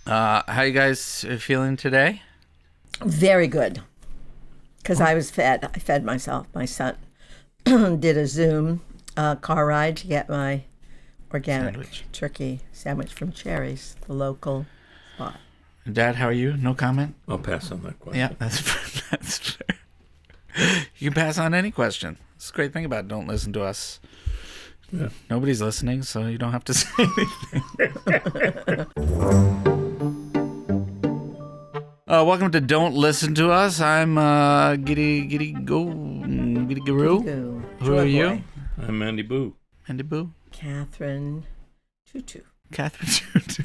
How you guys feeling today? Very good. Because I was fed. I fed myself. My son did a Zoom car ride to get my organic turkey sandwich from Cherry's, the local spot. Dad, how are you? No comment? I'll pass on that question. Yeah, that's fair. You can pass on any question. It's a great thing about Don't Listen to Us. Yeah. Nobody's listening, so you don't have to say anything. Welcome to Don't Listen to Us. I'm Giddy Guru. Who are you? I'm Mandy Boo. Mandy Boo? Kathryn Tutu. Kathryn Tutu.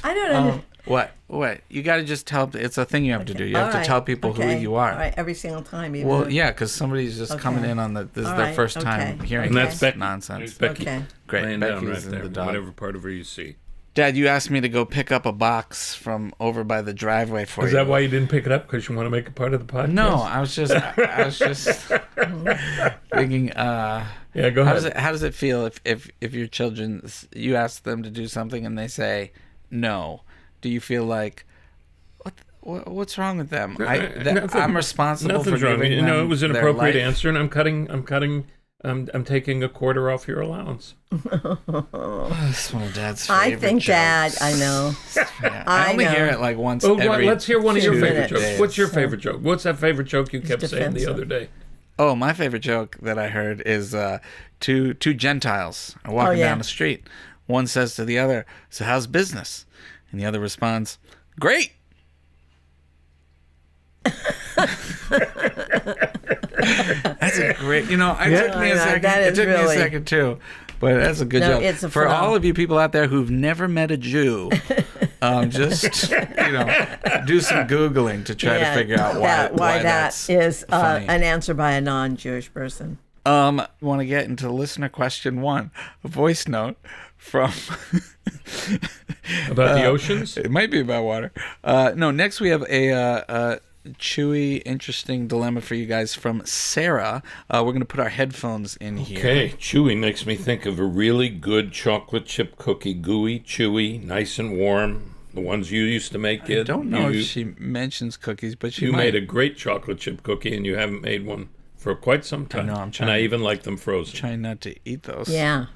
I don't know. What? You got to just tell. It's a thing you have to do. You have to tell people who you are. All right, every single time. Well, yeah, because somebody's just coming in on this is their first time hearing and that's Becky. Nonsense. Becky. Okay. Great. Laying Becky's down right in there, the dog. whatever part of her you see. Dad, you asked me to go pick up a box from over by the driveway for you. Is that why you didn't pick it up? Because you want to make it part of the podcast? No, I was just thinking. Yeah, go ahead. How does it feel if your children, you ask them to do something and they say no? Do you feel like what's wrong with them? I'm responsible for giving them it was an their appropriate life. answer, and I'm taking a quarter off your allowance. That's one of Dad's favorite I think jokes. Dad, I know. Yeah, I only hear it like once every let's hear one of your 2 favorite minutes. jokes. What's your favorite joke? What's that favorite joke you kept saying the defensive. other day? Oh, my favorite joke that I heard is two Gentiles are walking down the street. One says to the other, "So how's business?" And the other responds, "Great." That's a great. It took me a second. It took me a second too, but that's a good joke. It's a for all of you people out there who've never met a Jew. Just do some Googling to try to figure out why that is an answer by a non-Jewish person. Want to get into listener question 1, a voice note from About the oceans? It might be about water. No, next we have a chewy, interesting dilemma for you guys from Sarah. We're going to put our headphones in here. Okay, chewy makes me think of a really good chocolate chip cookie, gooey, chewy, nice and warm. The ones you used to make, kid. I don't know if she mentions cookies, but she You might. made a great chocolate chip cookie, and you haven't made one for quite some time. I know, I'm trying. And I even like them frozen. Trying not to eat those. Yeah.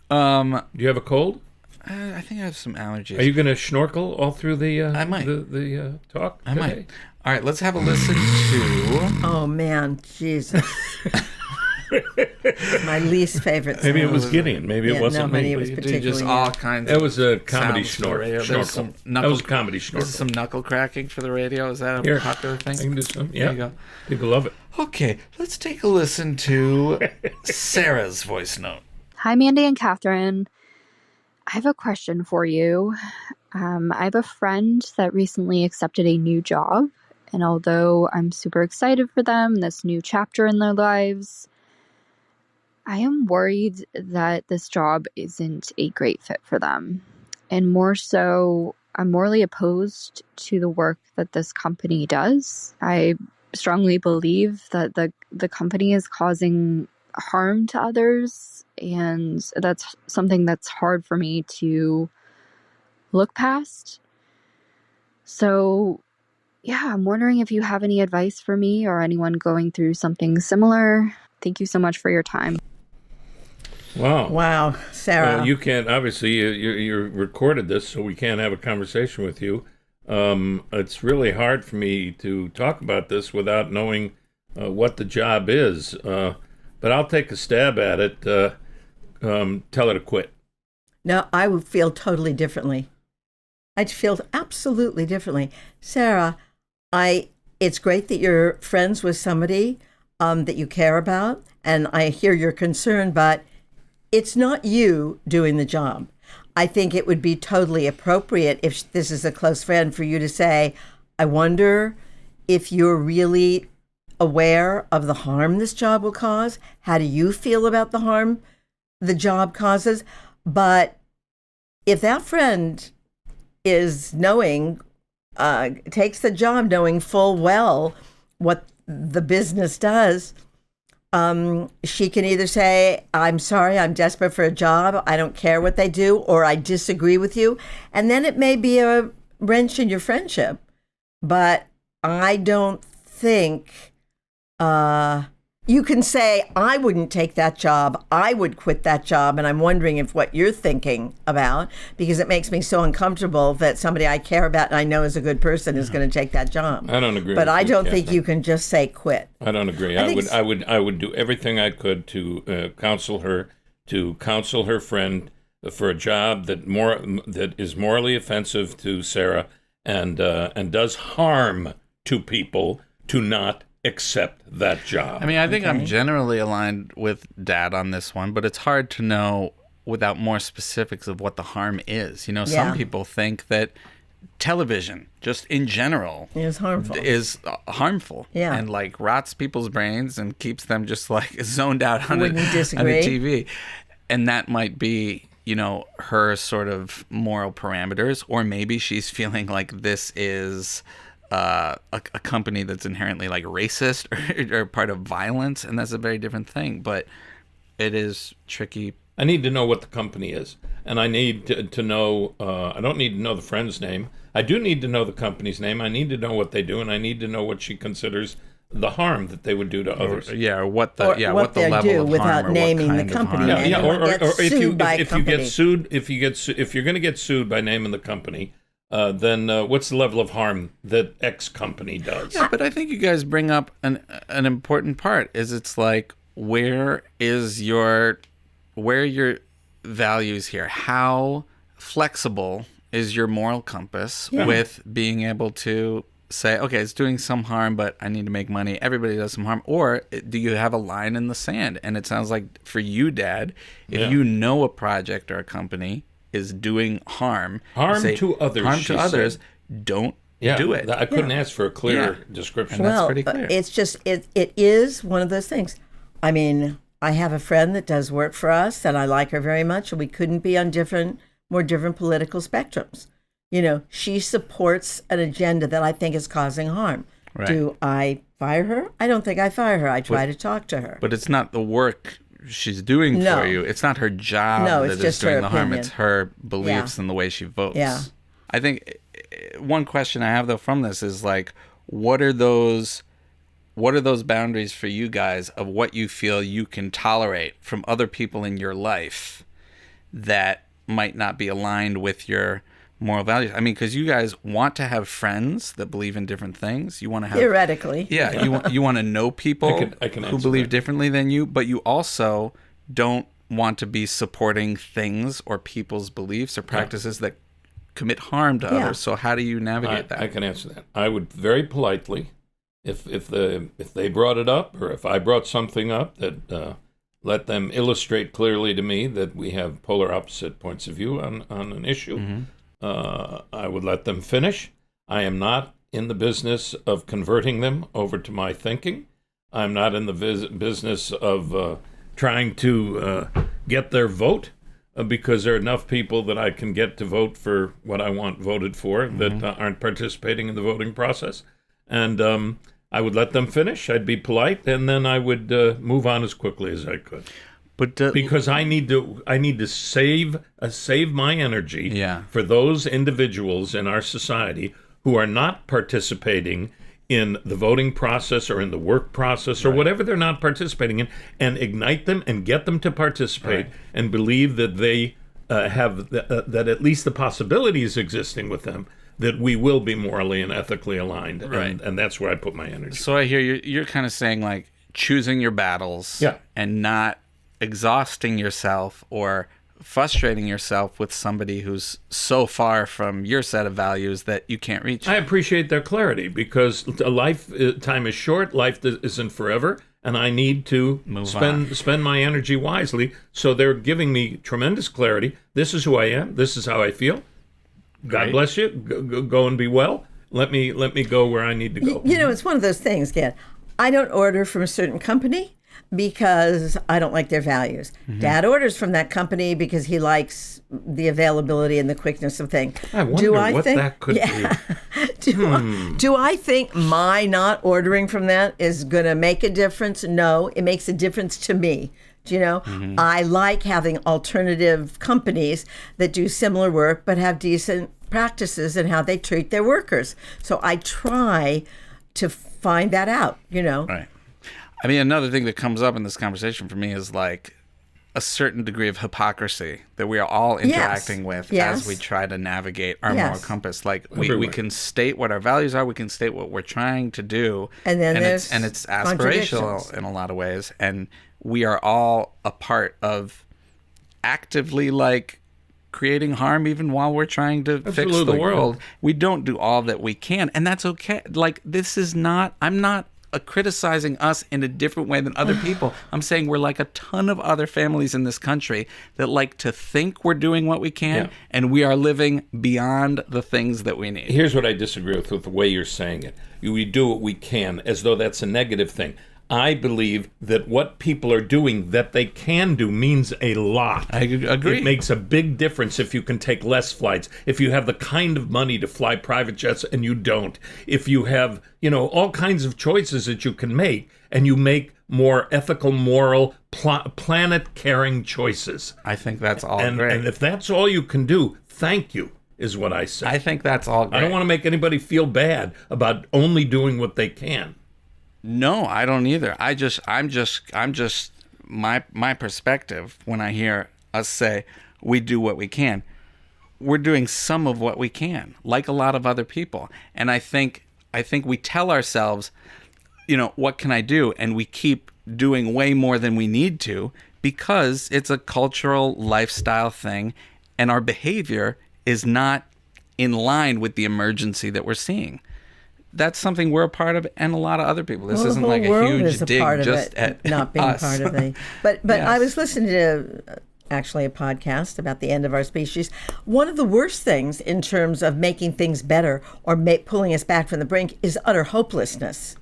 Do you have a cold? I think I have some allergies. Are you going to snorkel all through the I might. the talk I today? might. All right, let's have a listen to... Oh, man. Jesus. My least favorite Maybe it song. was Gideon. Maybe it wasn't nobody me. was You do particularly just all kinds That of was a comedy sounds for the radio. snorkel. There's some That was a comedy snorkel. This is some knuckle cracking for the radio. Is that a Here, popular I thing? can do some. There Yeah, you go. people love it. Okay, let's take a listen to Sarah's voice note. Hi, Mandy and Kathryn. I have a question for you. I have a friend that recently accepted a new job, and although I'm super excited for them, this new chapter in their lives, I am worried that this job isn't a great fit for them. And more so, I'm morally opposed to the work that this company does. I strongly believe that the company is causing harm to others, and that's something that's hard for me to look past. So, yeah, I'm wondering if you have any advice for me or anyone going through something similar. Thank you so much for your time. Wow, Sarah. Well, you can't, obviously, you recorded this, so we can't have a conversation with you. It's really hard for me to talk about this without knowing what the job is. But I'll take a stab at it. Tell her to quit. No, I would feel totally differently. I'd feel absolutely differently. Sarah, it's great that you're friends with somebody that you care about, and I hear your concern, but it's not you doing the job. I think it would be totally appropriate if this is a close friend for you to say, I wonder if you're really aware of the harm this job will cause. How do you feel about the harm the job causes? But if that friend is takes the job knowing full well what the business does, She can either say, I'm sorry, I'm desperate for a job, I don't care what they do, or I disagree with you. And then it may be a wrench in your friendship. But I don't think you can say, I wouldn't take that job, I would quit that job, and I'm wondering if what you're thinking about, because it makes me so uncomfortable that somebody I care about and I know is a good person is going to take that job. I don't agree. But I don't think Kathryn. you can just say quit. I don't agree. I would do everything I could to counsel her friend for a job that is morally offensive to Sarah and does harm to people to not accept that job. I mean, I think I'm generally aligned with Dad on this one, but it's hard to know without more specifics of what the harm is. You know, some people think that television, just in general, is harmful. Yeah. And like rots people's brains and keeps them just like zoned out on, on the TV. And that might be, you know, her sort of moral parameters, or maybe she's feeling like this is a company that's inherently like racist or part of violence, and that's a very different thing. But it is tricky. I need to know what the company is, and I need to know. I don't need to know the friend's name. I do need to know the company's name. I need to know what they do, and I need to know what she considers the harm that they would do to others. Or what the level do of without harm, naming the company. Or if you're going to get sued by naming the company, then what's the level of harm that X company does? Yeah, but I think you guys bring up an important part. Is it's like where are your values here? How flexible is your moral compass with being able to say, okay, it's doing some harm, but I need to make money. Everybody does some harm. Or do you have a line in the sand? And it sounds like for you, Dad, if you know a project or a company is doing harm to others, don't do it. I couldn't ask for a clearer description. And that's pretty clear. It's just, it is one of those things. I mean, I have a friend that does work for us, and I like her very much, and we couldn't be on more different political spectrums. You know, she supports an agenda that I think is causing harm. Right. Do I fire her? I don't think I fire her. I try to talk to her. But it's not the work she's doing for you. It's not her job that is doing the harm. It's her beliefs and the way she votes. Yeah. I think one question I have, though, from this is like, what are those boundaries for you guys of what you feel you can tolerate from other people in your life that might not be aligned with your moral values? I mean, because you guys want to have friends that believe in different things. You want to have theoretically, you want to know people who believe differently than you, but you also don't want to be supporting things or people's beliefs or practices that commit harm to others. So how do you navigate that? I can answer that. I would very politely, if they brought it up, or if I brought something up that let them illustrate clearly to me that we have polar opposite points of view on an issue. Mm-hmm. I would let them finish. I am not in the business of converting them over to my thinking. I'm not in the business of trying to get their vote because there are enough people that I can get to vote for what I want voted for that aren't participating in the voting process. And I would let them finish. I'd be polite, and then I would move on as quickly as I could. But because I need to save my energy for those individuals in our society who are not participating in the voting process or in the work process or whatever they're not participating in, and ignite them and get them to participate and believe that they have that at least the possibilities existing with them, that we will be morally and ethically aligned. And that's where I put my energy. So I hear you're kind of saying like choosing your battles and not exhausting yourself or frustrating yourself with somebody who's so far from your set of values that you can't reach. I appreciate their clarity because time is short, life isn't forever, and I need to spend my energy wisely. So they're giving me tremendous clarity. This is who I am. This is how I feel. God bless you. Go and be well. Let me go where I need to go. You know, it's one of those things, Gad. I don't order from a certain company because I don't like their values. Mm-hmm. Dad orders from that company because he likes the availability and the quickness of things. I wonder what that could be. Do I think my not ordering from that is going to make a difference? No, it makes a difference to me. Do you know? I like having alternative companies that do similar work but have decent practices in how they treat their workers. So I try to find that out, Right. I mean, another thing that comes up in this conversation for me is like a certain degree of hypocrisy that we are all interacting with as we try to navigate our moral compass. Like we can state what our values are, we can state what we're trying to do, and then it's aspirational in a lot of ways, and we are all a part of actively like creating harm even while we're trying to fix the world. We don't do all that we can, and that's okay. Like I'm not criticizing us in a different way than other people. I'm saying we're like a ton of other families in this country that like to think we're doing what we can, and we are living beyond the things that we need. Here's what I disagree with the way you're saying it. We do what we can, as though that's a negative thing. I believe that what people are doing that they can do means a lot. I agree. It makes a big difference if you can take less flights, if you have the kind of money to fly private jets and you don't, if you have, all kinds of choices that you can make, and you make more ethical, moral, planet-caring choices. I think that's all great. And if that's all you can do, thank you, is what I say. I think that's all great. I don't want to make anybody feel bad about only doing what they can. No, I don't either. I'm just my perspective when I hear us say we do what we can. We're doing some of what we can, like a lot of other people. And I think we tell ourselves, what can I do? And we keep doing way more than we need to because it's a cultural lifestyle thing, and our behavior is not in line with the emergency that we're seeing. That's something we're a part of, and a lot of other people. This isn't like a huge dig just at not being us. part of it. But yes. I was listening to actually a podcast about the end of our species. One of the worst things in terms of making things better or pulling us back from the brink is utter hopelessness.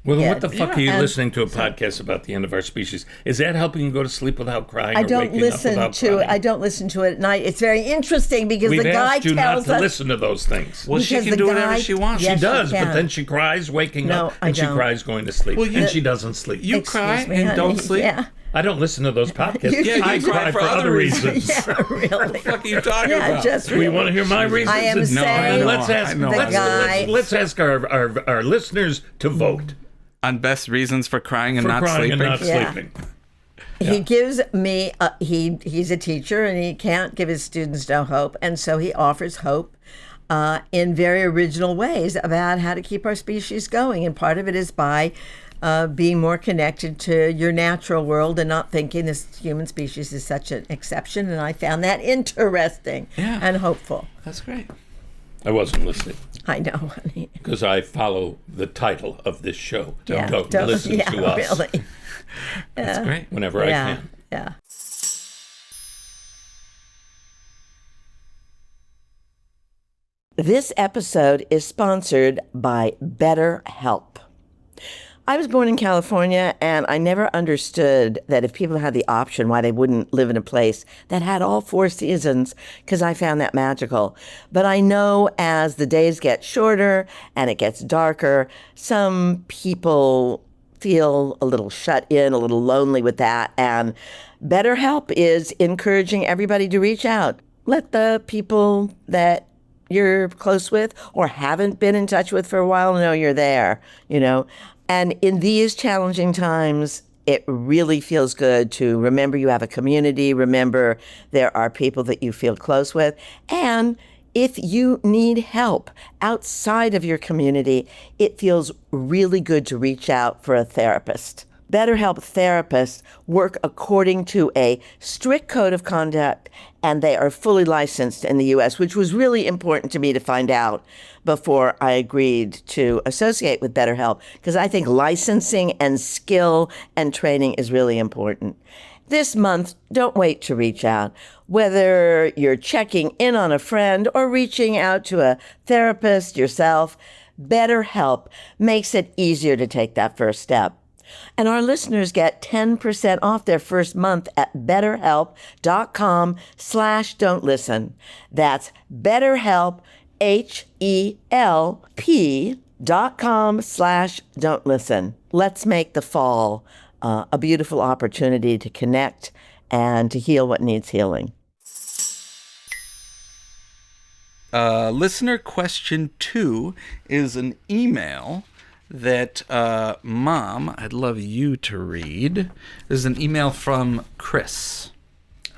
Well, then what the fuck are you listening to a podcast about the end of our species? Is that helping you go to sleep without crying? I don't listen to it. I don't listen to it at night. It's very interesting because the guy tells us... We've asked you not to listen to those things. Well, she can do whatever she wants. Yes, she does, but then she cries waking up, and she cries going to sleep, and she doesn't sleep. You cry and don't sleep? Yeah. I don't listen to those podcasts. You cry for other reasons. Yeah, really. What the fuck are you talking about? Just we want to hear my reasons. I am saying... Let's ask our listeners to vote. On best reasons for crying and not sleeping. He gives me, he's a teacher and he can't give his students no hope. And so he offers hope in very original ways about how to keep our species going. And part of it is by being more connected to your natural world and not thinking this human species is such an exception. And I found that interesting and hopeful. That's great. I wasn't listening. I know, honey. Because I follow the title of this show. Don't listen to us. Really. That's great. Whenever I can. Yeah. This episode is sponsored by BetterHelp. I was born in California, and I never understood that if people had the option, why they wouldn't live in a place that had all 4 seasons, because I found that magical. But I know as the days get shorter and it gets darker, some people feel a little shut in, a little lonely with that. And BetterHelp is encouraging everybody to reach out. Let the people that you're close with or haven't been in touch with for a while know you're there, And in these challenging times, it really feels good to remember you have a community, remember there are people that you feel close with. And if you need help outside of your community, it feels really good to reach out for a therapist. BetterHelp therapists work according to a strict code of conduct, and they are fully licensed in the U.S., which was really important to me to find out before I agreed to associate with BetterHelp, because I think licensing and skill and training is really important. This month, don't wait to reach out. Whether you're checking in on a friend or reaching out to a therapist yourself, BetterHelp makes it easier to take that first step. And our listeners get 10% off their first month at BetterHelp.com/don'tlisten. That's BetterHelp, HELP.com/don't listen. Let's make the fall a beautiful opportunity to connect and to heal what needs healing. Listener question 2 is an email that, Mom, I'd love you to read. This is an email from Chris.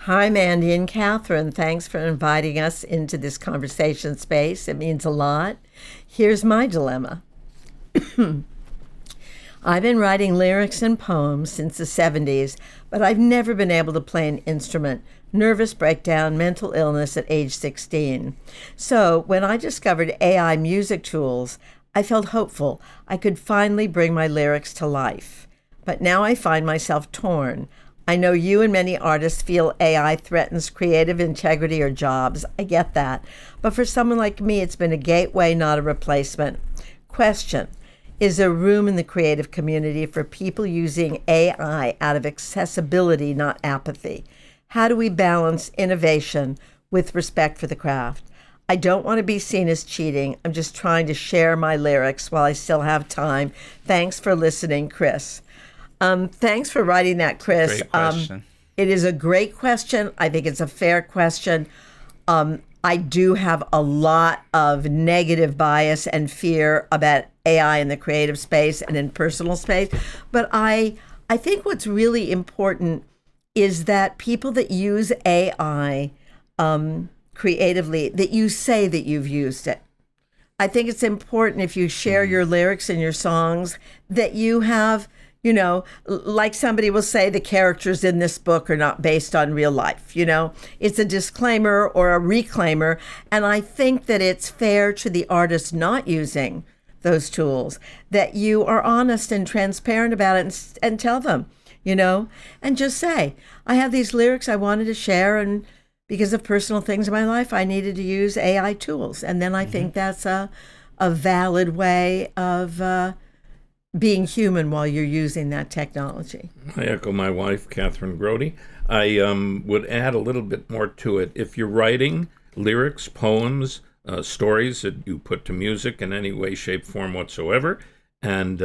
Hi, Mandy and Kathryn. Thanks for inviting us into this conversation space. It means a lot. Here's my dilemma. I've been writing lyrics and poems since the 70s, but I've never been able to play an instrument. Nervous breakdown, mental illness at age 16. So when I discovered AI music tools, I felt hopeful I could finally bring my lyrics to life. But now I find myself torn. I know you and many artists feel AI threatens creative integrity or jobs. I get that. But for someone like me, it's been a gateway, not a replacement. Question: is there room in the creative community for people using AI out of accessibility, not apathy? How do we balance innovation with respect for the craft? I don't want to be seen as cheating. I'm just trying to share my lyrics while I still have time. Thanks for listening, Chris. Thanks for writing that, Chris. Great question. It is a great question. I think it's a fair question. I do have a lot of negative bias and fear about AI in the creative space and in personal space. But I think what's really important is that people that use AI creatively, that you say that you've used it. I think it's important if you share your lyrics and your songs that you have, you know, like somebody will say, the characters in this book are not based on real life, you know. It's a disclaimer or a reclaimer. And I think that it's fair to the artist not using those tools that you are honest and transparent about it and tell them, you know, and just say, I have these lyrics I wanted to share, and because of personal things in my life, I needed to use AI tools. And then I think that's a valid way of being human while you're using that technology. I echo my wife, Kathryn Grody. I would add a little bit more to it. If you're writing lyrics, poems, stories that you put to music in any way, shape, form whatsoever, and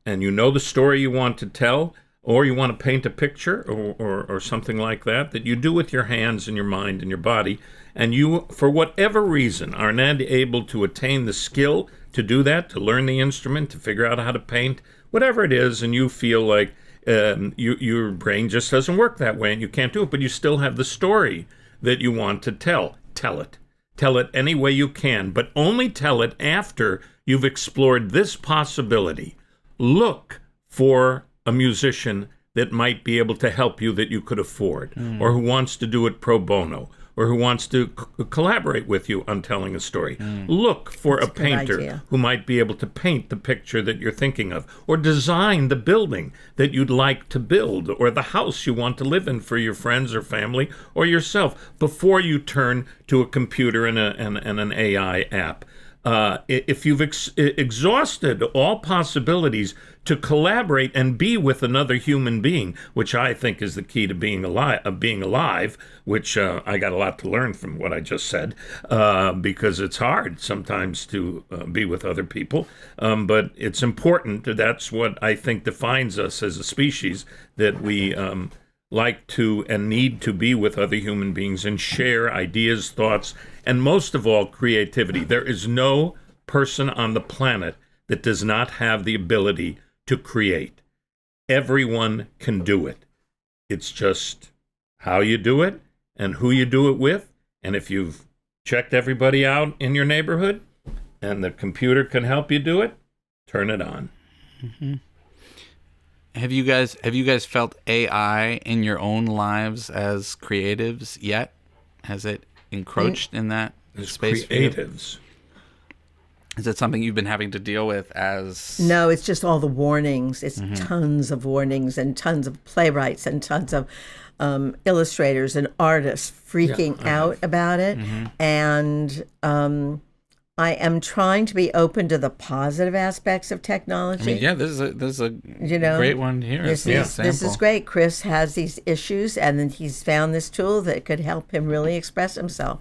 you know the story you want to tell, or you want to paint a picture or something like that, that you do with your hands and your mind and your body, and you, for whatever reason, are not able to attain the skill to do that, to learn the instrument, to figure out how to paint, whatever it is, and you feel like your brain just doesn't work that way and you can't do it, but you still have the story that you want to tell. Tell it. Tell it any way you can, but only tell it after you've explored this possibility. Look for a musician that might be able to help you that you could afford, or who wants to do it pro bono, or who wants to collaborate with you on telling a story. Look for a painter who might be able to paint the picture that you're thinking of, or design the building that you'd like to build, or the house you want to live in for your friends or family or yourself, before you turn to a computer and an AI app. If you've exhausted all possibilities to collaborate and be with another human being, which I think is the key to being alive, which I got a lot to learn from what I just said, because it's hard sometimes to be with other people, but it's important. That's what I think defines us as a species, that we like to and need to be with other human beings and share ideas, thoughts, and most of all, creativity. There is no person on the planet that does not have the ability to create. Everyone can do it. It's just how you do it and who you do it with. And if you've checked everybody out in your neighborhood and the computer can help you do it, turn it on. Mm-hmm. Have you guys felt AI in your own lives as creatives yet? Has it encroached in that space? Creatives. Is it something you've been having to deal with as... No, it's just all the warnings. It's tons of warnings and tons of playwrights and tons of illustrators and artists freaking out about it. And I am trying to be open to the positive aspects of technology. I mean, this is a great one here. This is great. Chris has these issues, and then he's found this tool that could help him really express himself.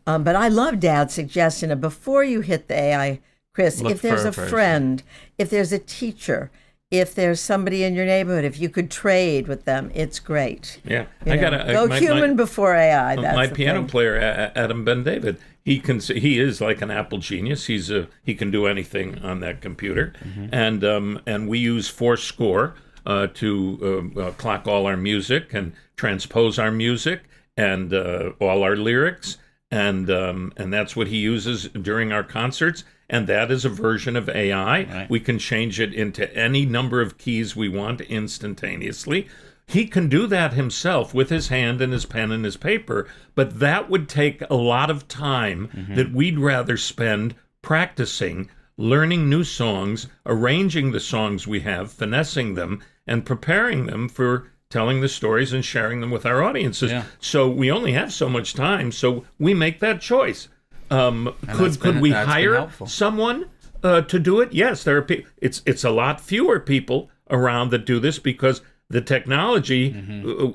But I love Dad's suggestion of before you hit the AI, Chris, if there's a friend, if there's a teacher, if there's somebody in your neighborhood, if you could trade with them, it's great. Yeah, go human before AI. That's my piano player, Adam Ben David. He is like an Apple genius. He can do anything on that computer, and we use Fourscore to clock all our music and transpose our music and all our lyrics, and that's what he uses during our concerts. And that is a version of AI. Right. We can change it into any number of keys we want instantaneously. He can do that himself with his hand and his pen and his paper, but that would take a lot of time that we'd rather spend practicing, learning new songs, arranging the songs we have, finessing them, and preparing them for telling the stories and sharing them with our audiences. Yeah. So we only have so much time, so we make that choice. Could we hire someone to do it? Yes, there are people. It's a lot fewer people around that do this because the technology,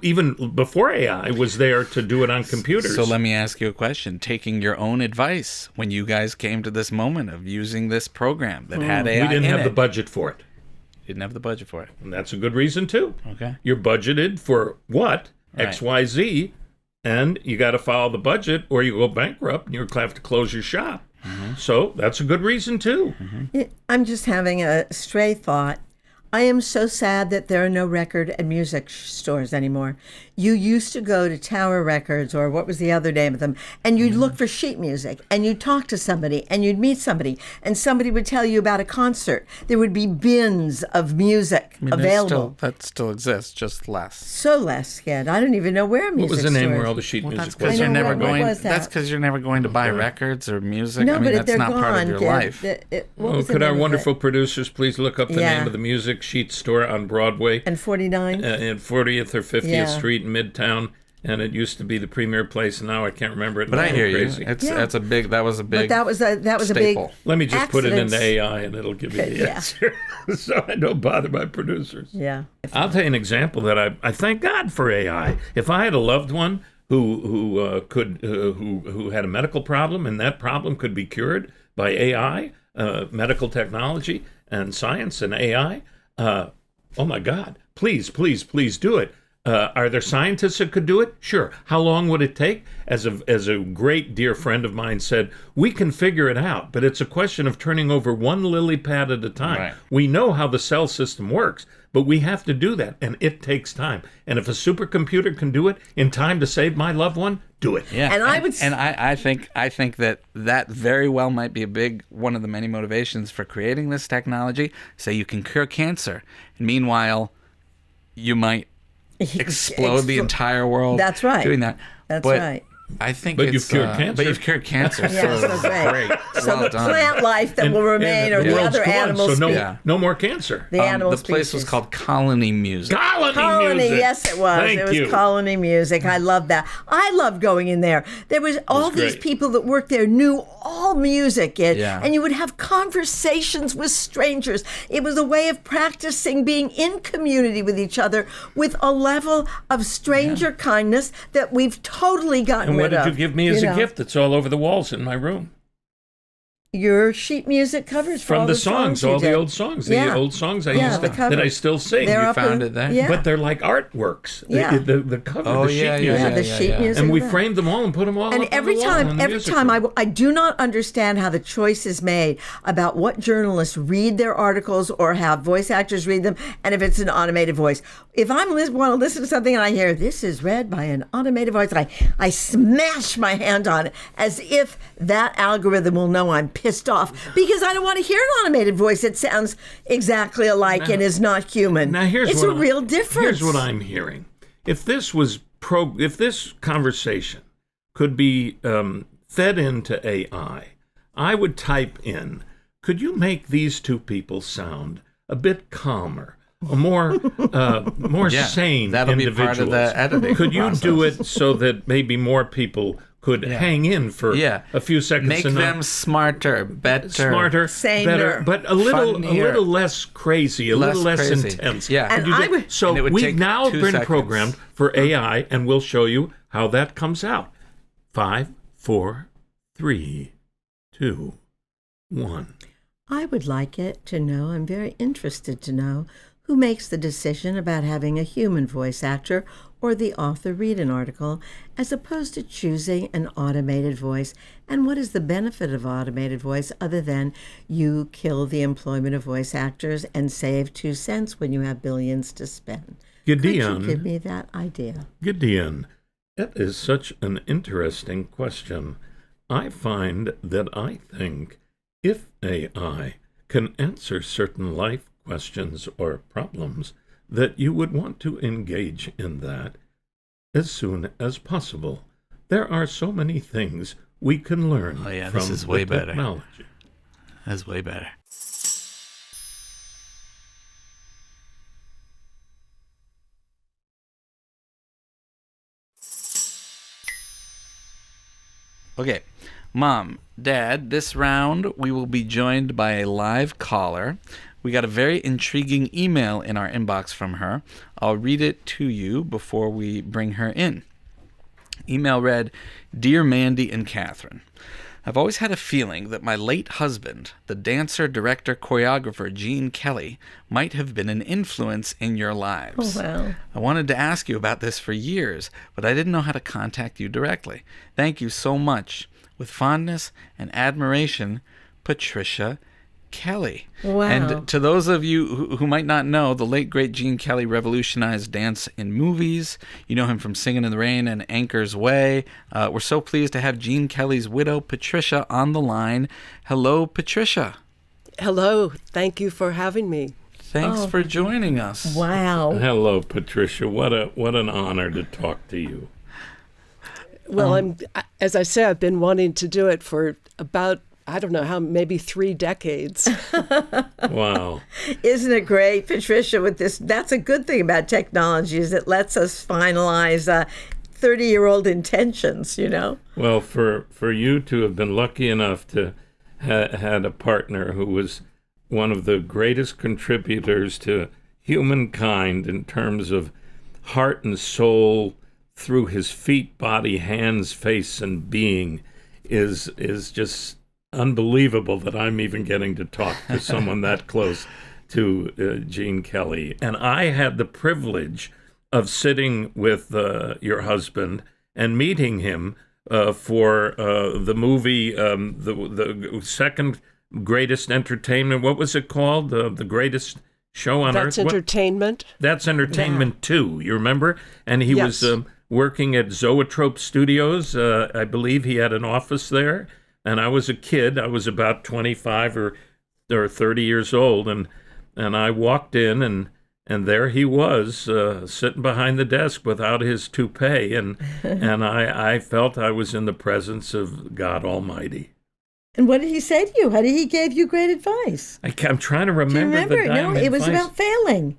even before AI, was there to do it on computers. So let me ask you a question. Taking your own advice, when you guys came to this moment of using this program that had AI, we didn't have the budget for it. Didn't have the budget for it, and that's a good reason too. Okay, you're budgeted for what? Right. X, Y, Z. And you got to follow the budget or you go bankrupt and you'll have to close your shop. So that's a good reason, too. I'm just having a stray thought. I am so sad that there are no record and music stores anymore. You used to go to Tower Records, or what was the other name of them, and you'd look for sheet music, and you'd talk to somebody, and you'd meet somebody, and somebody would tell you about a concert. There would be bins of music available. That still exists, just less. So less, yeah. I don't even know where music What was the name stores. where all the sheet music was? That's because you're never going to buy records or music. No, but that's they're not gone. part of your life. Could our wonderful producers please look up the name of the music sheet store on Broadway? And 49? And 40th or 50th Street in Midtown. And it used to be the premier place, and now I can't remember it. But I hear you. That was a big. But that was a big. Let me just put it into AI, and it'll give you the answer, so I don't bother my producers. Yeah. I'll tell you an example that I thank God for AI. If I had a loved one who had a medical problem, and that problem could be cured by AI, medical technology and science and AI, oh my God! Please do it. Are there scientists that could do it? Sure. How long would it take? As a great dear friend of mine said, we can figure it out, but it's a question of turning over one lily pad at a time. Right. We know how the cell system works, but we have to do that, and it takes time. And if a supercomputer can do it in time to save my loved one, do it. Yeah. And I think that very well might be one of the many motivations for creating this technology. Say you can cure cancer. And meanwhile, you might explode the entire world. That's right. Doing that. That's right. I think you've cured cancer. But you've cured cancer. Yeah, so great. So well the done. plant life that will remain, or the other animals. So no more cancer. The animal the place was called Colony Music. Colony Music. Yes, it was. Thank you. It was Colony Music. I love that. I loved going in there. There was all these people that worked there knew all music, and you would have conversations with strangers. It was a way of practicing being in community with each other with a level of stranger kindness that we've totally gotten rid of. And what did you give me as a gift that's all over the walls in my room? Your sheet music covers from all the songs, all the old songs, the old songs I used to, that I still sing. You found it there, but they're like artworks. Yeah. The cover, the sheet music, the sheet music, and we framed them all and put them all. And up every on the time, I do not understand how the choice is made about what journalists read their articles or have voice actors read them, and if it's an automated voice. If I want to listen to something and I hear this is read by an automated voice, I smash my hand on it as if that algorithm will know I'm pissed off because I don't want to hear an automated voice that sounds exactly alike and is not human. Now it's a real difference. Here's what I'm hearing: if this conversation could be fed into AI, I would type in, "Could you make these two people sound a bit calmer?" More sane that'll individuals. Be part of the editing Could you process. do it so that maybe more people could hang in for a few seconds? Make them smarter, better, saner, better, but a little less crazy, a little less intense. Yeah. So we've now been programmed for AI, and we'll show you how that comes out. 5, 4, 3, 2, 1. I would like it to know, I'm very interested to know, who makes the decision about having a human voice actor or the author read an article, as opposed to choosing an automated voice, and what is the benefit of automated voice other than you kill the employment of voice actors and save 2 cents when you have billions to spend? Gideon, could you give me that idea? Gideon, that is such an interesting question. I find that I think if AI can answer certain life questions or problems, that you would want to engage in that as soon as possible. There are so many things we can learn from this is way better. Technology. That's way better. Okay, Mom, Dad, this round we will be joined by a live caller. We got a very intriguing email in our inbox from her. I'll read it to you before we bring her in. Email read, Dear Mandy and Kathryn, I've always had a feeling that my late husband, the dancer, director, choreographer Gene Kelly, might have been an influence in your lives. Oh, wow. I wanted to ask you about this for years, but I didn't know how to contact you directly. Thank you so much. With fondness and admiration, Patricia Kelly. Wow. And to those of you who might not know, the late, great Gene Kelly revolutionized dance in movies. You know him from Singin' in the Rain and Anchor's Way. We're so pleased to have Gene Kelly's widow, Patricia, on the line. Hello, Patricia. Hello. Thank you for having me. Thanks for joining us. Wow. Hello, Patricia. What an honor to talk to you. Well, as I say, I've been wanting to do it for about, I don't know how, maybe 3 decades. Wow. Isn't it great, Patricia, with this? That's a good thing about technology, is it lets us finalize 30-year-old intentions, you know? Well, for you to have been lucky enough to had a partner who was one of the greatest contributors to humankind in terms of heart and soul through his feet, body, hands, face, and being is just unbelievable that I'm even getting to talk to someone that close to Gene Kelly. And I had the privilege of sitting with your husband and meeting him for the movie, the second greatest entertainment. What was it called? The greatest show on That's earth? Entertainment. That's Entertainment 2, you remember? And he Yes. was working at Zoetrope Studios. I believe he had an office there. And I was a kid. I was about 25 or 30 years old. And I walked in, and there he was, sitting behind the desk without his toupee. And I felt I was in the presence of God Almighty. And what did he say to you? How did he give you great advice? I'm trying to remember. Do you remember? The No, diamond it was advice. about failing.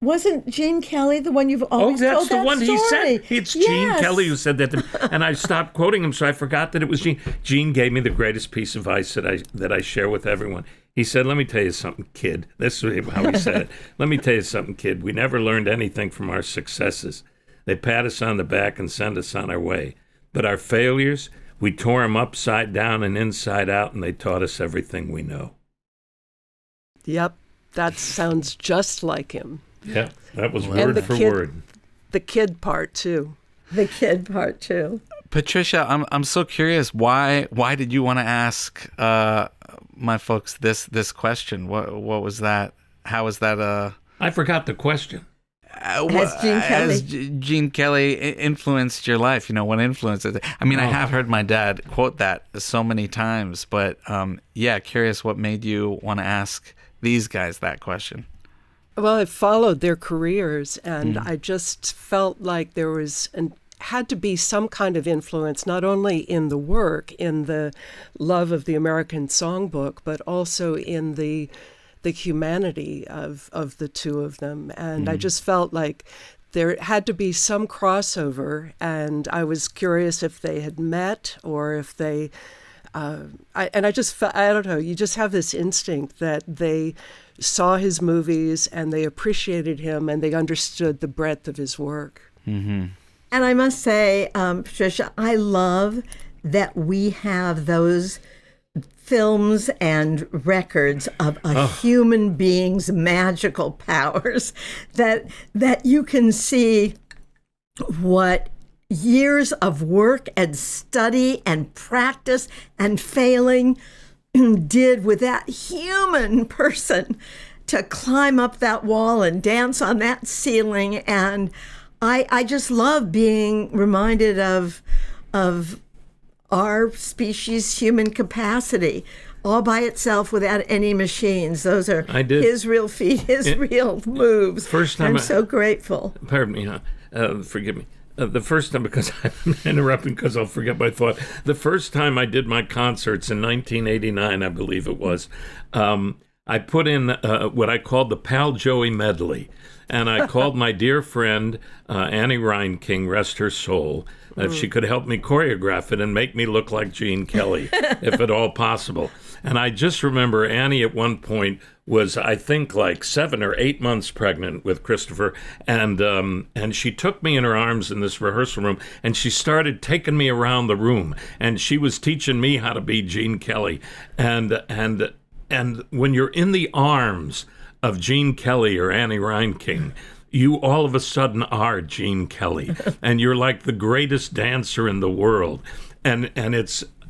Wasn't Gene Kelly the one you've always that's told the that one story? he said. It's Yes. Gene Kelly who said that to me. And I stopped quoting him, so I forgot that it was Gene. Gene gave me the greatest piece of advice that I share with everyone. He said, let me tell you something, kid. This is how he said it. Let me tell you something, kid. We never learned anything from our successes. They pat us on the back and send us on our way. But our failures, we tore them upside down and inside out, and they taught us everything we know. Yep. That sounds just like him. Yeah, that was And word the for kid- word. The kid part, too. The kid part, too. Patricia, I'm so curious. Why did you want to ask my folks this question? What was that? How was that? I forgot the question. Has Gene Kelly- Has Gene Kelly influenced your life? You know, what influenced it? I mean, I have heard my dad quote that so many times, but yeah, curious what made you want to ask these guys that question. Well, I followed their careers, and I just felt like there was had to be some kind of influence, not only in the work, in the love of the American songbook, but also in the humanity of the two of them. And I just felt like there had to be some crossover, and I was curious if they had met or if they... I just felt, I don't know, you just have this instinct that they saw his movies and they appreciated him and they understood the breadth of his work. Mm-hmm. And I must say, Patricia, I love that we have those films and records of a human being's magical powers, that you can see what years of work and study and practice and failing did with that human person to climb up that wall and dance on that ceiling. And I just love being reminded of our species' human capacity, all by itself without any machines. Those are his real feet, his real moves. First time I'm so grateful. Pardon me, forgive me. The first time, because I'm interrupting because I'll forget my thought. The first time I did my concerts in 1989, I believe it was, I put in what I called the Pal Joey medley. And I called my dear friend, Annie Reinking, rest her soul, if she could help me choreograph it and make me look like Gene Kelly, if at all possible. And I just remember Annie at one point was, I think, like 7 or 8 months pregnant with Christopher. And she took me in her arms in this rehearsal room, and she started taking me around the room. And she was teaching me how to be Gene Kelly. And when you're in the arms of Gene Kelly or Annie Reinking, you all of a sudden are Gene Kelly, and you're like the greatest dancer in the world, and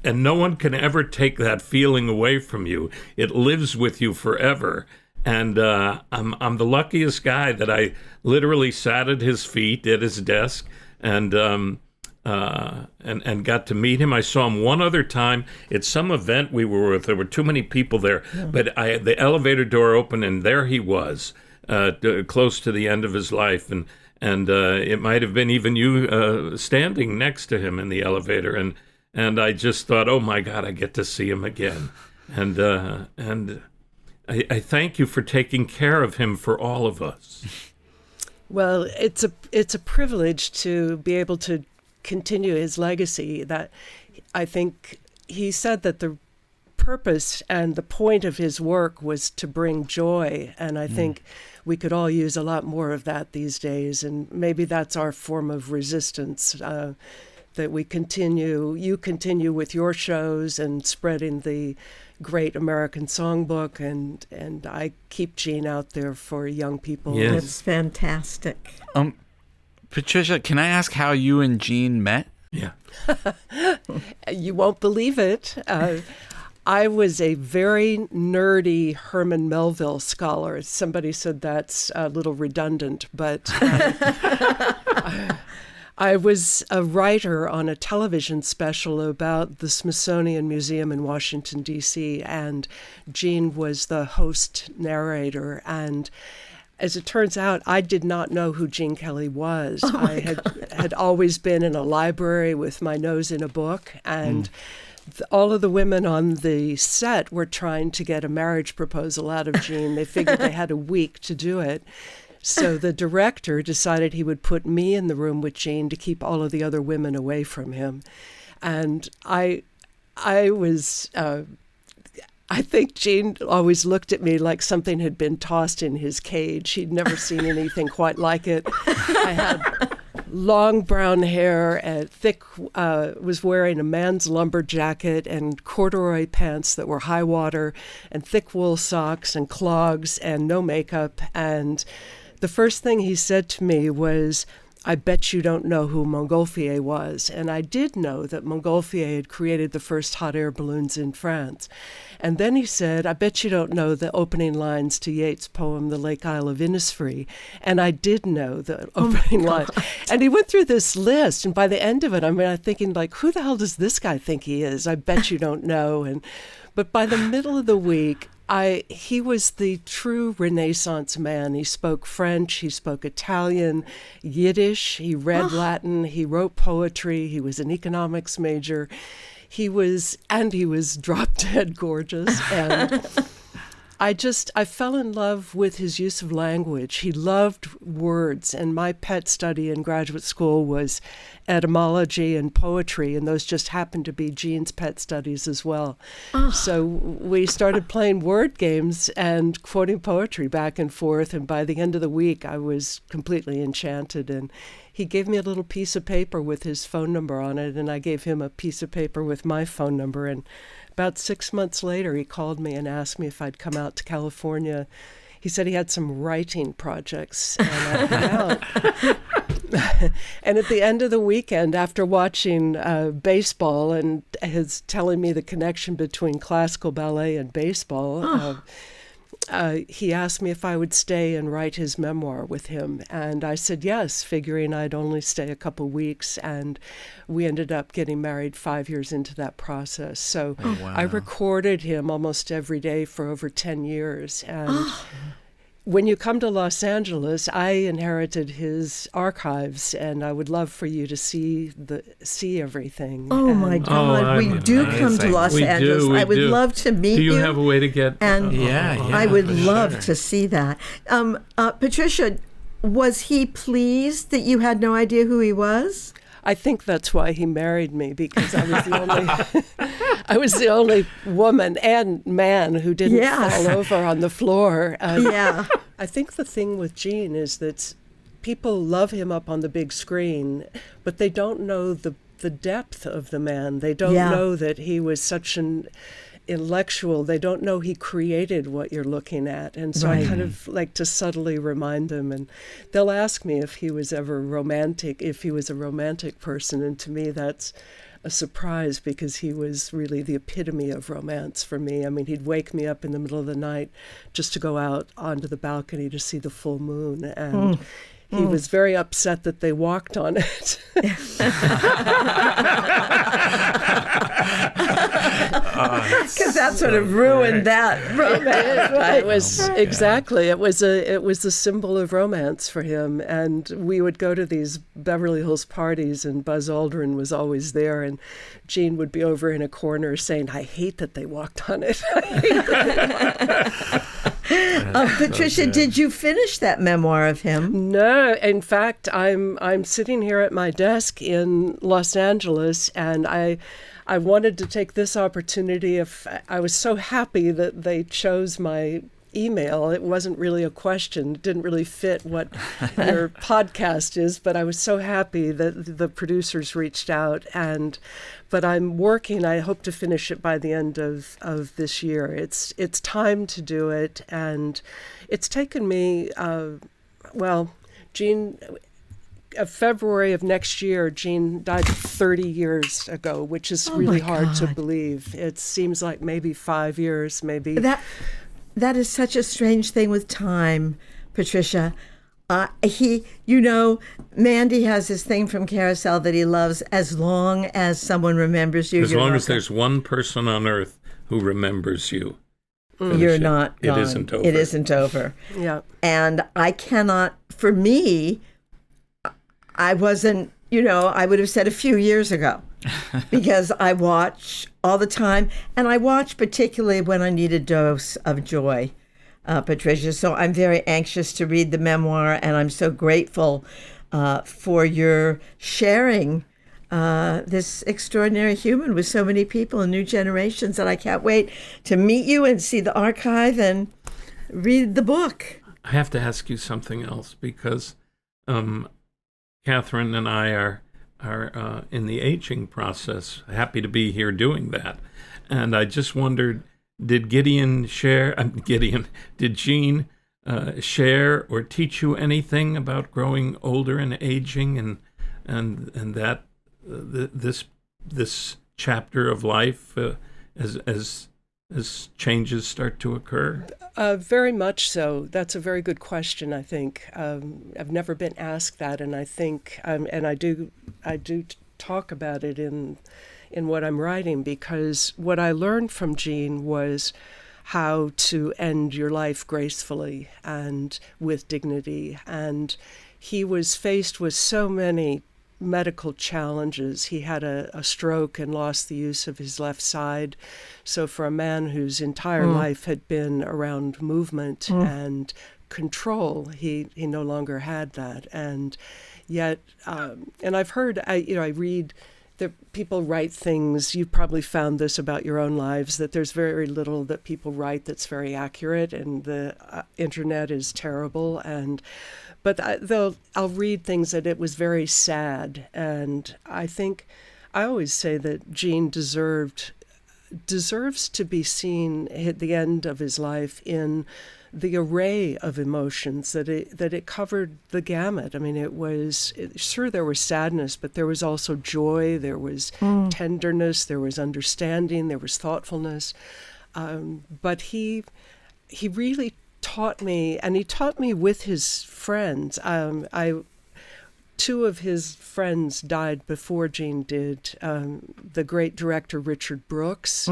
no one can ever take that feeling away from you. It lives with you forever. And I'm the luckiest guy that I literally sat at his feet at his desk and got to meet him. I saw him one other time at some event we were with. There were too many people there, but the elevator door opened, and there he was, close to the end of his life, and it might have been even you standing next to him in the elevator, and I just thought, oh my God, I get to see him again, and I thank you for taking care of him for all of us. Well, it's a privilege to be able to continue his legacy. That I think he said that the purpose and the point of his work was to bring joy, and I think we could all use a lot more of that these days, and maybe that's our form of resistance, that you continue with your shows and spreading the great American songbook, and I keep Gene out there for young people. Yes. That's fantastic. Patricia, can I ask how you and Gene met? Yeah. You won't believe it. I was a very nerdy Herman Melville scholar. Somebody said that's a little redundant, but I was a writer on a television special about the Smithsonian Museum in Washington, D.C., and Gene was the host narrator. And as it turns out, I did not know who Gene Kelly was. I had always been in a library with my nose in a book, and all of the women on the set were trying to get a marriage proposal out of Gene. They figured they had a week to do it. So the director decided he would put me in the room with Gene to keep all of the other women away from him. And I think Gene always looked at me like something had been tossed in his cage. He'd never seen anything quite like it. I had long brown hair and was wearing a man's lumber jacket and corduroy pants that were high water and thick wool socks and clogs and no makeup. And the first thing he said to me was, "I bet you don't know who Montgolfier was." And I did know that Montgolfier had created the first hot air balloons in France. And then he said, "I bet you don't know the opening lines to Yeats' poem, The Lake Isle of Innisfree." And I did know the opening line. And he went through this list. And by the end of it, I'm thinking, like, who the hell does this guy think he is? I bet you don't know. But by the middle of the week, he was the true Renaissance man. He spoke French, he spoke Italian, Yiddish, he read Latin, he wrote poetry, he was an economics major. He was drop dead gorgeous. And I fell in love with his use of language. He loved words, and my pet study in graduate school was etymology and poetry, and those just happened to be Gene's pet studies as well. So we started playing word games and quoting poetry back and forth, and by the end of the week, I was completely enchanted, and he gave me a little piece of paper with his phone number on it, and I gave him a piece of paper with my phone number. And about 6 months later, he called me and asked me if I'd come out to California. He said he had some writing projects, and I'd come out. And at the end of the weekend, after watching baseball and his telling me the connection between classical ballet and baseball, he asked me if I would stay and write his memoir with him. And I said yes, figuring I'd only stay a couple weeks. And we ended up getting married 5 years into that process. So I recorded him almost every day for over 10 years. And when you come to Los Angeles, I inherited his archives, and I would love for you to see everything. Oh, my God. We do come to Los Angeles. I would love to meet you. Do you have a way to get... And I would love to see that. Patricia, was he pleased that you had no idea who he was? I think that's why he married me, because I was the only I was the only woman and man who didn't fall over on the floor. I think the thing with Gene is that people love him up on the big screen, but they don't know the depth of the man. They don't know that he was such an intellectual. They don't know he created what you're looking at. And so I kind of like to subtly remind them, and they'll ask me if he was ever romantic, if he was a romantic person. And to me, that's a surprise, because he was really the epitome of romance for me. I mean, he'd wake me up in the middle of the night just to go out onto the balcony to see the full moon. And he was very upset that they walked on it. Because that sort of ruined that romance. It was exactly. It was a symbol of romance for him. And we would go to these Beverly Hills parties, and Buzz Aldrin was always there, and Gene would be over in a corner saying, "I hate that they walked on it." Patricia, did you finish that memoir of him? No. In fact, I'm sitting here at my desk in Los Angeles, and I wanted to take this opportunity. If I was so happy that they chose my email. It wasn't really a question. It didn't really fit what your podcast is, but I was so happy that the producers reached out. But I'm working. I hope to finish it by the end of this year. It's time to do it, and it's taken me. Gene. February of next year, Gene died 30 years ago, which is really hard to believe. It seems like maybe 5 years, maybe. That is such a strange thing with time, Patricia. Mandy has this thing from Carousel that he loves as long as someone remembers you. As long as there's one person on earth who remembers you. You're not gone. It isn't over. It isn't over. Yeah. And I cannot, for me, I wasn't, I would have said a few years ago, because I watch all the time, and I watch particularly when I need a dose of joy, Patricia. So I'm very anxious to read the memoir, and I'm so grateful for your sharing this extraordinary human with so many people and new generations, and I can't wait to meet you and see the archive and read the book. I have to ask you something else, because Kathryn and I are in the aging process, happy to be here doing that. And I just wondered, did Gene share or teach you anything about growing older and aging and that this chapter of life as changes start to occur? Very much so. That's a very good question, I think. I've never been asked that, and I think, and I do talk about it in what I'm writing, because what I learned from Gene was how to end your life gracefully and with dignity. And he was faced with so many medical challenges. He had a stroke and lost the use of his left side. So for a man whose entire life had been around movement and control, he no longer had that. And yet, and I've heard, I read people write things. You've probably found this about your own lives, that there's very little that people write that's very accurate, and the internet is terrible. But I'll read things that it was very sad, and I always say that Gene deserves to be seen at the end of his life in the array of emotions that it covered the gamut. I mean, sure, there was sadness, but there was also joy, there was tenderness, there was understanding, there was thoughtfulness. But he really taught me, and he taught me with his friends. Two of his friends died before Gene did. The great director Richard Brooks,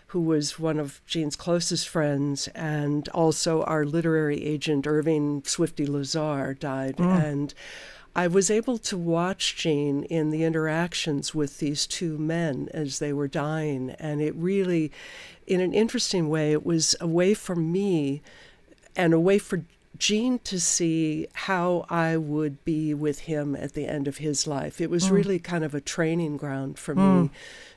who was one of Gene's closest friends, and also our literary agent, Irving Swifty Lazar, died. And I was able to watch Gene in the interactions with these two men as they were dying. And it really, in an interesting way, it was a way for me and a way for Gene to see how I would be with him at the end of his life. It was really kind of a training ground for me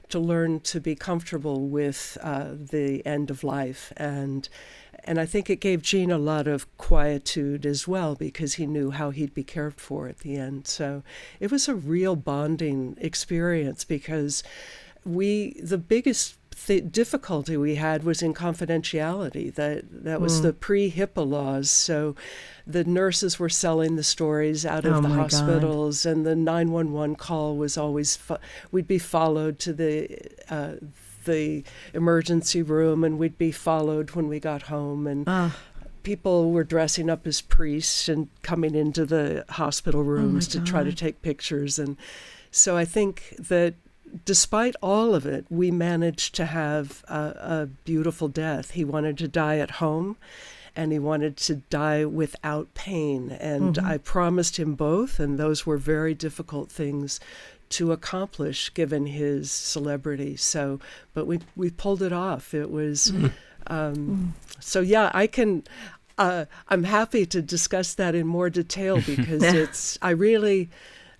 to learn to be comfortable with the end of life. And I think it gave Gene a lot of quietude as well, because he knew how he'd be cared for at the end. So it was a real bonding experience, because the biggest difficulty we had was in confidentiality. That was the pre-HIPAA laws. So the nurses were selling the stories out of the hospitals, and the 911 call was always we'd be followed to the emergency room, and we'd be followed when we got home, and people were dressing up as priests and coming into the hospital rooms to try to take pictures. And so I think that despite all of it, we managed to have a beautiful death. He wanted to die at home, and he wanted to die without pain. And I promised him both, and those were very difficult things to accomplish given his celebrity. So, but we pulled it off. It was, so yeah, I'm happy to discuss that in more detail, because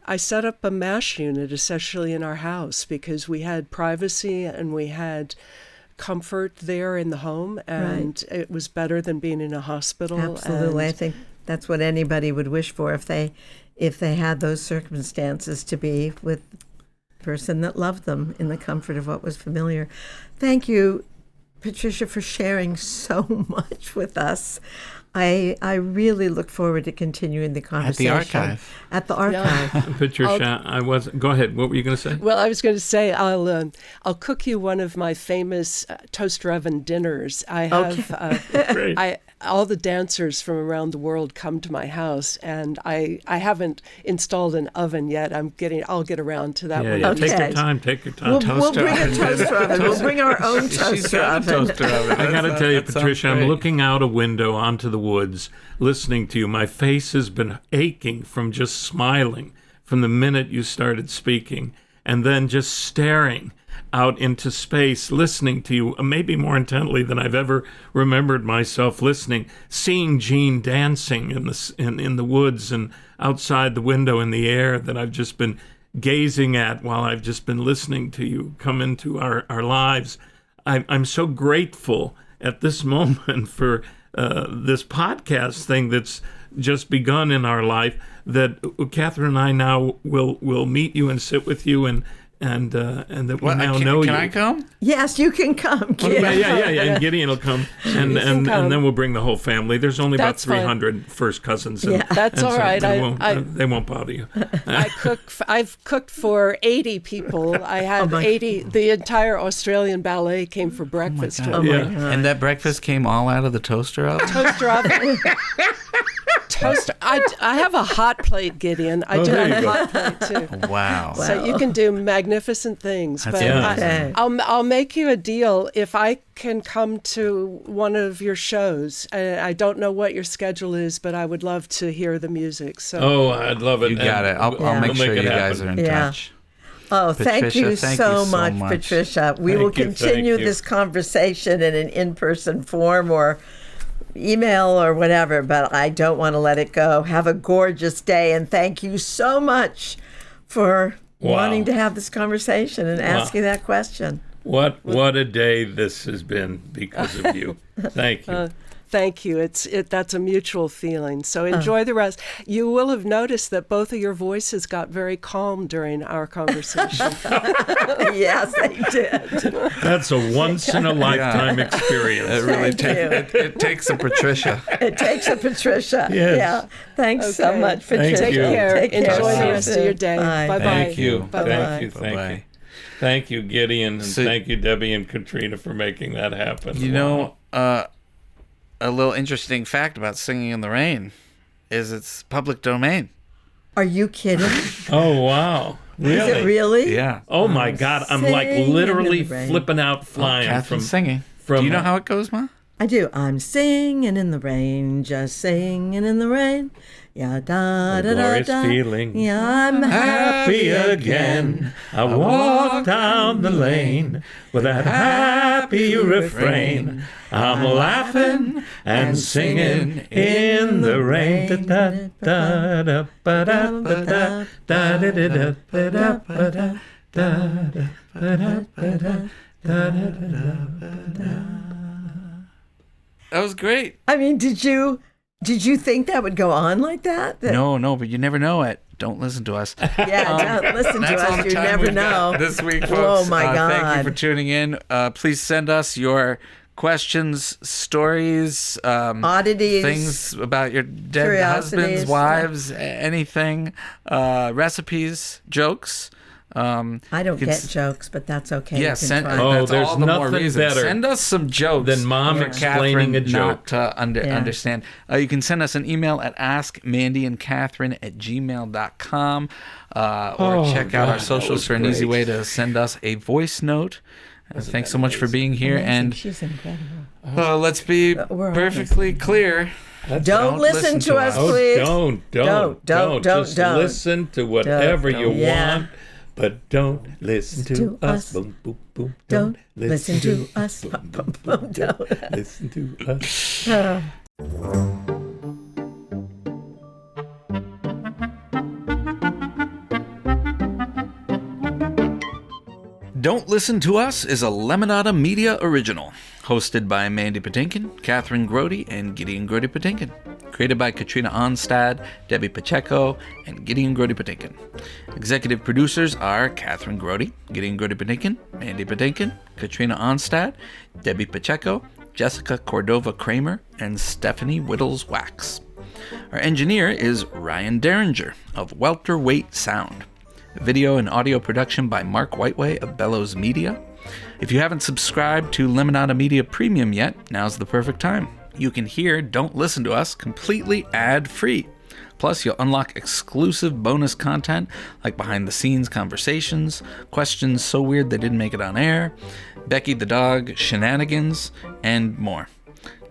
I set up a MASH unit essentially in our house, because we had privacy and we had comfort there in the home, and it was better than being in a hospital. Absolutely. I think that's what anybody would wish for if they had those circumstances, to be with the person that loved them in the comfort of what was familiar. Thank you, Patricia, for sharing so much with us. I really look forward to continuing the conversation. At the archive. Yeah. Patricia, go ahead. What were you going to say? Well, I was going to say I'll cook you one of my famous toaster oven dinners. I have all the dancers from around the world come to my house, and I haven't installed an oven yet. I'll get around to that one. Yeah. Take your time. We'll bring a toaster oven. We'll bring our own toaster oven. I got to tell you, Patricia, I'm looking out a window onto the woods, listening to you. My face has been aching from just smiling from the minute you started speaking, and then just staring out into space, listening to you, maybe more intently than I've ever remembered myself listening, seeing Gene dancing in the woods and outside the window in the air that I've just been gazing at while I've just been listening to you come into our lives. I'm so grateful at this moment for this podcast thing that's just begun in our life, that Kathryn and I now will meet you and sit with you and that we now know you. Can I come? Yes, you can come. Yeah. And Gideon will come, and then we'll bring the whole family. There's only about 300 first cousins. That's all right. They won't bother you. I've cooked for 80 people. I had 80. The entire Australian ballet came for breakfast. And that breakfast came all out of the toaster oven? Toaster oven. Toaster. I have a hot plate, Gideon. I do have a hot plate too. Wow. So you can do magnificent things. That's but I'll make you a deal if I can come to one of your shows. I don't know what your schedule is, but I would love to hear the music. So I'd love it. You got it. I'll make sure you guys are in touch. Oh, Patricia, thank you so much, Patricia. We will continue this conversation in an in-person form or email or whatever, but I don't want to let it go. Have a gorgeous day, and thank you so much for wanting to have this conversation and asking that question. What a day this has been because of you. Thank you. Thank you. That's a mutual feeling. So enjoy the rest. You will have noticed that both of your voices got very calm during our conversation. Yes, they did. That's a once-in-a-lifetime experience. It really it takes a Patricia. It takes a Patricia. Yes. Yeah. Thanks so much, Patricia. Thank you. Take care. Enjoy the rest of your day. Bye. Bye-bye. Thank you. Bye-bye. Thank you. Thank Bye-bye. you. Thank you, Gideon, and So- thank you, Debbie and Katrina, for making that happen. You know, a little interesting fact about Singing in the Rain is it's public domain. Are you kidding? Oh, wow. Really? Is it really? Yeah. Oh, my God. I'm like Singing literally in the rain. flipping out flying Kathryn's from singing. from- Do you know how it goes, Ma? I do. I'm singing in the rain, just singing in the rain. Yeah, da The da da glorious da. feeling. Yeah, I'm happy again. I walk down the lane with that happy refrain. I'm laughing and singing in the rain. Da da da ba da ba da da da da da da ba da da da ba da da da. That was great. I mean, did you think that would go on like that? No, but you never know it. Don't listen to us. Yeah, don't listen to That's all us. the You time never we've got know. this week, folks. Oh, my God. Thank you for tuning in. Please send us your questions, stories, Oddities. things about your dead Curiosities. husbands, wives, anything, recipes, jokes. I don't you can get jokes, but that's okay. Yeah, You can send. try. Oh, That's there's all the more nothing reason. better Send us some jokes than Mom for explaining Kathryn a joke. Not to Yeah. understand. You can send us an email at askmandyandkathryn@gmail.com or check out our God, socials that for an was easy great. way to send us a voice note. Thanks so much for being here, and She's incredible. let's be we're all perfectly clear. Don't listen to us, Oh, please. don't. Don't. Just listen to whatever you Yeah. want, but don't listen to us. Boom, boom, boom. Don't listen to us. Don't. Listen to us. Don't Listen to Us is a Lemonada Media original, hosted by Mandy Patinkin, Kathryn Grody, and Gideon Grody Patinkin. Created by Katrina Onstad, Debbie Pacheco, and Gideon Grody Patinkin. Executive producers are Kathryn Grody, Gideon Grody Patinkin, Mandy Patinkin, Katrina Onstad, Debbie Pacheco, Jessica Cordova Kramer, and Stephanie Whittles Wax. Our engineer is Ryan Derringer of Welterweight Sound. Video and audio production by Mark Whiteway of Bellows Media. If you haven't subscribed to Lemonada Media Premium yet, now's the perfect time. You can hear Don't Listen to Us completely ad-free. Plus, you'll unlock exclusive bonus content like behind-the-scenes conversations, questions so weird they didn't make it on air, Becky the dog shenanigans, and more.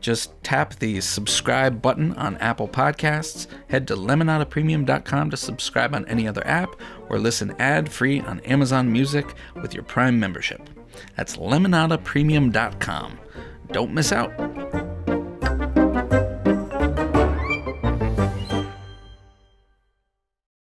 Just tap the subscribe button on Apple Podcasts, head to lemonadapremium.com to subscribe on any other app, or listen ad-free on Amazon Music with your Prime membership. That's lemonadapremium.com. Don't miss out.